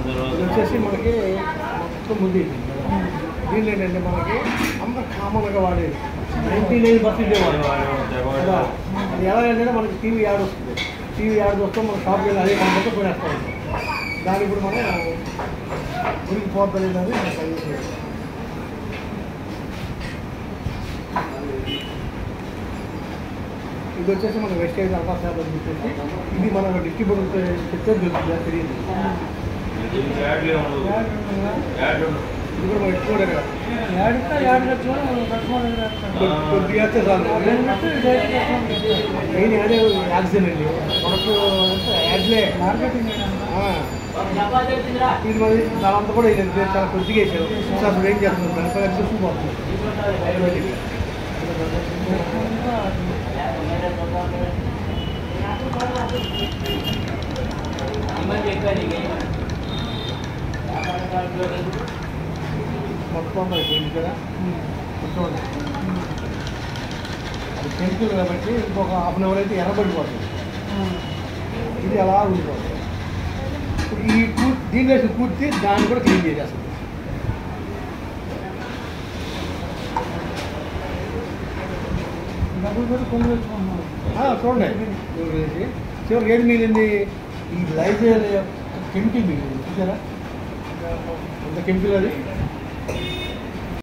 ఇది వచ్చేసి మనకి మొత్తం ముందు దీనిలో ఏంటంటే మనకి అందరూ కామన్గా వాడేది 99% వాడేది. అది ఎలా ఏంటంటే మనకి టీవీ యాడ్ వస్తుంది. టీవీ యాడ్ వస్తాం మన షాప్కి వెళ్ళి అదే కనుక పోయేస్తూ ఉంటాం. దానికి ఇప్పుడు మనం గురికి పోతలేదు అని మనం సజెస్ట్ చేస్తాం. ఇది వచ్చేసి మన వెస్టేజ్ అల్ట్రాసాప్ అని చెప్పేసి ఇది మన డిస్ట్రిబ్యూటర్ చెప్తే దొరుకుతుంది, తెలియదు. ఇది కూడా మనం ఎక్స్పోర్ట్ కదా, కొద్దిగా వస్తే చాలు. మెయిన్ యాడే యాక్సిడెంట్ అండి, మనకు యాడ్లే మార్కెటింగ్. ఇది మరి దానంతా కూడా వేయలేదు, చాలా కొద్దిగా వేసారు. అసలు ఏం చేస్తున్నారు దానిపై చూసుకుపోతుంది. మొత్తం అయిపోయింది కదా, కూర్చోండి. అది పెంచుతుంది కాబట్టి ఇంకొక హాఫ్ అన్ అవర్ అయితే ఎర్రబడిపోతుంది. ఇది అలా ఉండిపోతుంది. ఇప్పుడు ఈ దీనిలో పూర్తి దాన్ని కూడా క్లీన్ చేసేస్తుంది. చూడండి చివరికి ఏది మిగిలింది, ఈ లైజర్ కెమికల్ మిగిలింది. చూసారా ఎంత కెమికల్ అది.